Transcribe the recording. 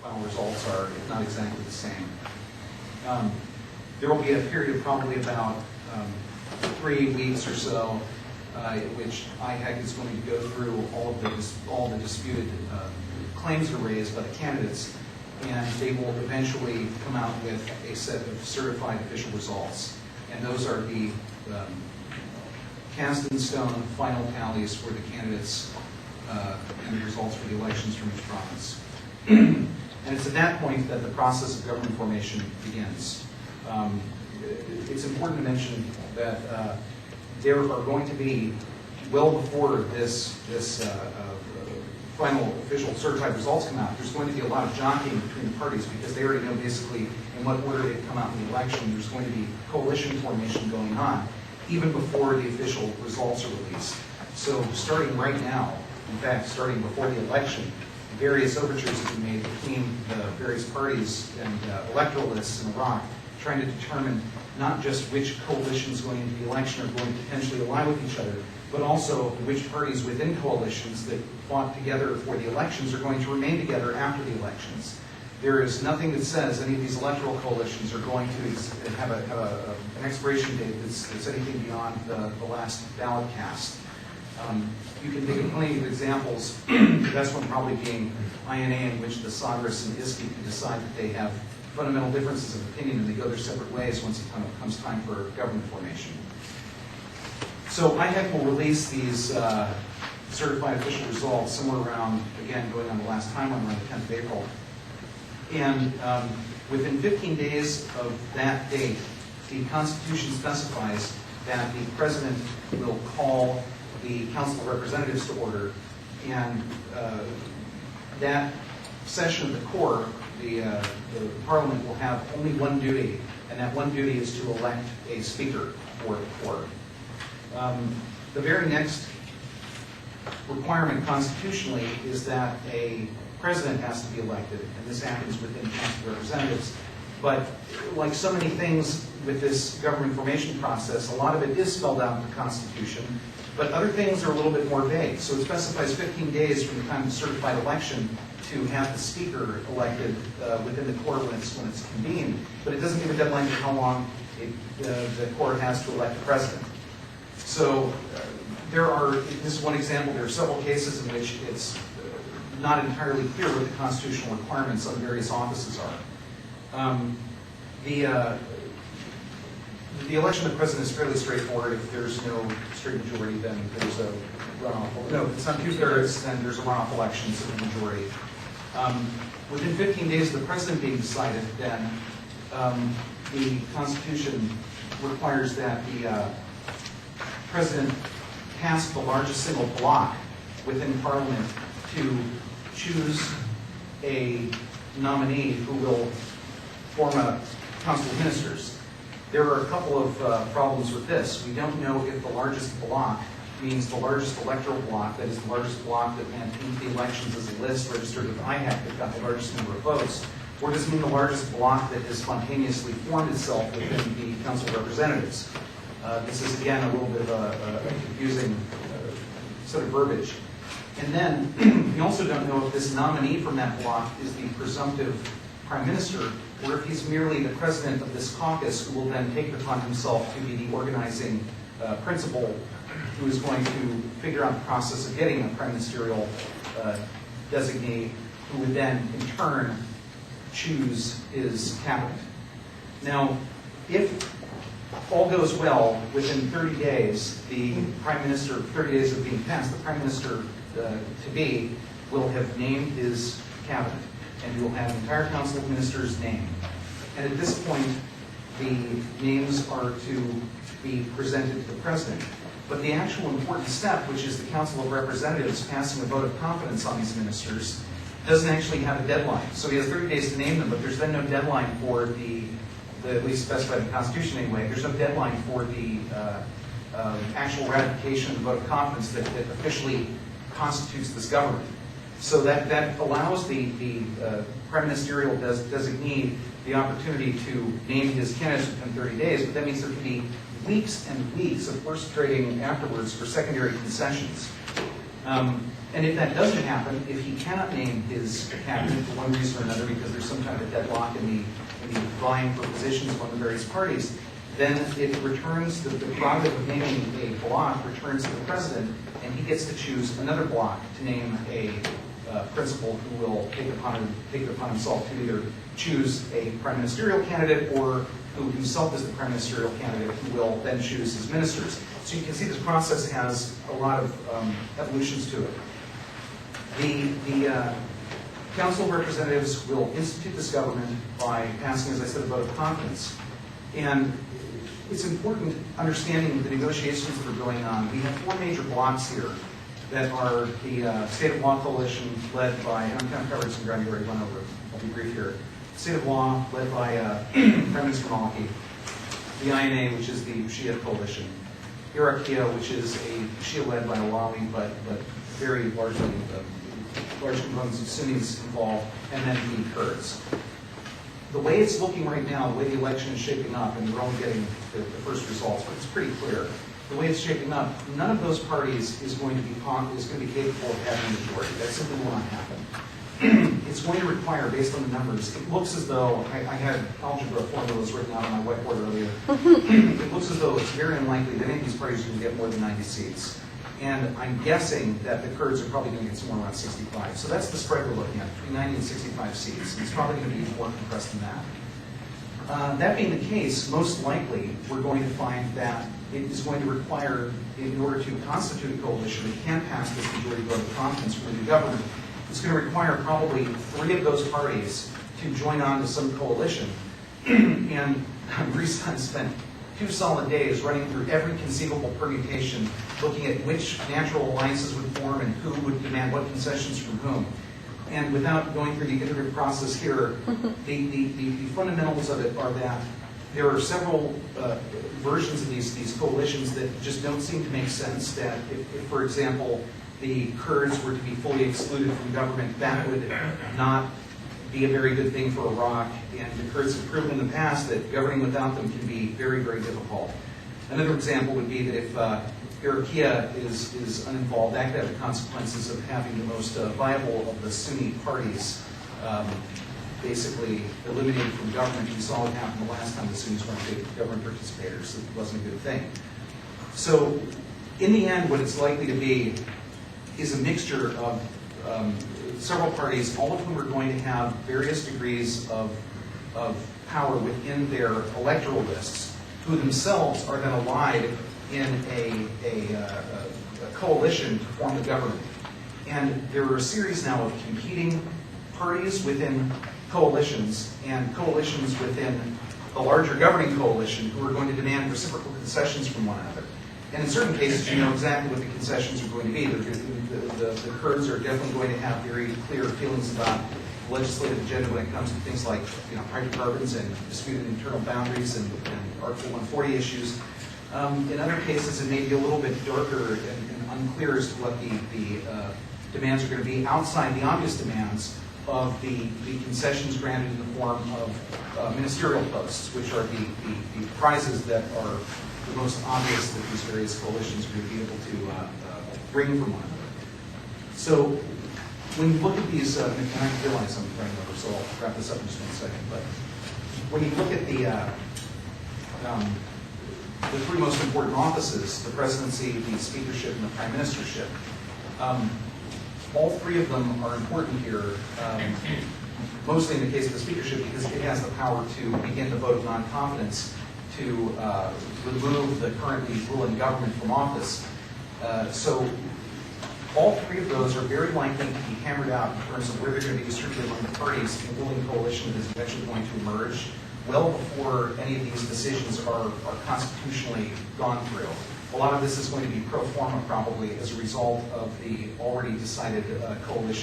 final results are, if not exactly the same. There will be a period of probably about 3 weeks or so in which IHEC is going to go through all the disputed claims that are raised by the candidates, and they will eventually come out with a set of certified official results. And those are the cast in stone final tallies for the candidates and the results for the elections from each province. And it's at that point that the process of government formation begins. It's important to mention that there are going to be, well before this final official certified results come out, there's going to be a lot of jockeying between the parties because they already know basically in what order they've come out in the election. There's going to be coalition formation going on even before the official results are released. So starting right now, in fact, starting before the election, various overtures have been made between the various parties and electoralists in Iraq, trying to determine not just which coalitions going into the election are going to potentially ally with each other, but also which parties within coalitions that fought together for the elections are going to remain together after the elections. There is nothing that says any of these electoral coalitions are going to have an expiration date that's anything beyond the last ballot cast. You can think of plenty of examples, the best one probably being INA, in which the Sagres and ISKI can decide that they have fundamental differences of opinion and they go their separate ways once it comes time for government formation. So IHEC will release these certified official results somewhere around, again, going on the last timeline, around the 10th of April. And within 15 days of that date, the Constitution specifies that the President will call the Council of Representatives to order, and that session of the Corps, the Parliament, will have only one duty, and that one duty is to elect a Speaker for the Corps. The very next requirement constitutionally is that a President has to be elected, and this happens within the Council of Representatives. But like so many things with this government formation process, a lot of it is spelled out in the Constitution, but other things are a little bit more vague. So it specifies 15 days from the time of the certified election to have the Speaker elected within the Corps when it's convened, but it doesn't give a deadline for how long the Corps has to elect the President. So this is one example, there are several cases in which it's not entirely clear what the constitutional requirements on various offices are. The election of the President is fairly straightforward. If there's no straight majority, then there's a runoff. No, it's not 2/3, then there's a runoff election, so the majority. Within 15 days of the President being decided, then the Constitution requires that the President task the largest single block within Parliament to choose a nominee who will form a Council of Ministers. There are a couple of problems with this. We don't know if the largest block means the largest electoral block, that is the largest block that maintains the elections as a list registered with IHEC that got the largest number of votes, or does it mean the largest block that has spontaneously formed itself within the Council of Representatives? This is, again, a little bit of a confusing sort of verbiage. And then we also don't know if this nominee from that block is the presumptive Prime Minister, or if he's merely the president of this caucus who will then take it upon himself to be the organizing principal who is going to figure out the process of getting a prime ministerial designee who would then, in turn, choose his cabinet. Now, if all goes well, within 30 days, the Prime Minister, 30 days of being passed, the Prime Minister to-be will have named his cabinet, and he will have the entire Council of Ministers named. And at this point, the names are to be presented to the President. But the actual important step, which is the Council of Representatives passing a vote of confidence on these ministers, doesn't actually have a deadline. So he has 30 days to name them, but there's then no deadline for the at least specified in the Constitution anyway, there's no deadline for the actual ratification of the vote of confidence that officially constitutes this government. So that allows the prime ministerial designee the opportunity to name his candidates within 30 days, but that means there can be weeks and weeks of horse trading afterwards for secondary concessions. And if that doesn't happen, if he cannot name his cabinet for one reason or another because there's some kind of deadlock in the vying for positions among the various parties, then it returns, the prerogative of naming a block returns to the president, and he gets to choose another block to name a principal who will take it upon himself to either choose a prime ministerial candidate or who himself is the prime ministerial candidate who will then choose his ministers. So you can see this process has a lot of evolutions to it. The Council of Representatives will institute this government by passing, as I said, a vote of confidence. And it's important understanding the negotiations that are going on. We have four major blocks here that are the State of Law Coalition led by, and I'm kind of covering some ground you already went over, I'll be brief here. State of Law led by Prime Minister Maliki, the INA, which is the Shia coalition, Iraqia, which is a Shia led by Alawi, but very largely large components of Sunnis involved, and then the Kurds. The way it's looking right now, the way the election is shaping up, and we're only getting the first results, but it's pretty clear. The way it's shaping up, none of those parties is going to be capable of having a majority. That simply will not happen. It's going to require, based on the numbers, it looks as though, I had algebra formulas written out on my whiteboard earlier, it looks as though it's very unlikely that any of these parties are going to get more than 90 seats. And I'm guessing that the Kurds are probably going to get somewhere around 65. So that's the spread we're looking at, between 90 and 65 seats. And it's probably going to be more compressed than that. That being the case, most likely we're going to find that it is going to require, in order to constitute a coalition that can pass this majority vote of confidence for the new government, it's going to require probably 3 of those parties to join on to some coalition. And Rees-Stein spent 2 solid days running through every conceivable permutation, looking at which natural alliances would form and who would demand what concessions from whom. And without going through the iterative process here, the fundamentals of it are that there are several versions of these coalitions that just don't seem to make sense. That if, for example, the Kurds were to be fully excluded from government, that would not be a very good thing for Iraq. And the Kurds have proven in the past that governing without them can be very, very difficult. Another example would be that if Iraqia is uninvolved, that could have the consequences of having the most viable of the Sunni parties basically eliminated from government. We saw what happened the last time the Sunnis weren't big government participators. It wasn't a good thing. So in the end, what it's likely to be is a mixture of several parties, all of whom are going to have various degrees of power within their electoral lists, who themselves are then allied in a coalition to form the government. And there are a series now of competing parties within coalitions and coalitions within the larger governing coalition who are going to demand reciprocal concessions from one another. And in certain cases, you know exactly what the concessions are going to be. The Kurds are definitely going to have very clear feelings about the legislative agenda when it comes to things like hydrocarbons and disputed internal boundaries and Article 140 issues. In other cases, it may be a little bit darker and unclear as to what the demands are going to be outside the obvious demands of the concessions granted in the form of ministerial posts, which are the prizes that are the most obvious that these various coalitions are going to be able to bring from one another. So when you look at these, and I realize I'm running over, so I'll wrap this up in just 1 second, but when you look at the 3 most important offices, the presidency, the speakership, and the prime ministership, all 3 of them are important here, mostly in the case of the speakership because it has the power to begin the vote of non-confidence to remove the currently ruling government from office. So all 3 of those are very likely to be hammered out in terms of where they're going to be distributed among the parties in the ruling coalition that is eventually going to emerge well before any of these decisions are constitutionally gone through. A lot of this is going to be pro forma probably as a result of the already decided coalition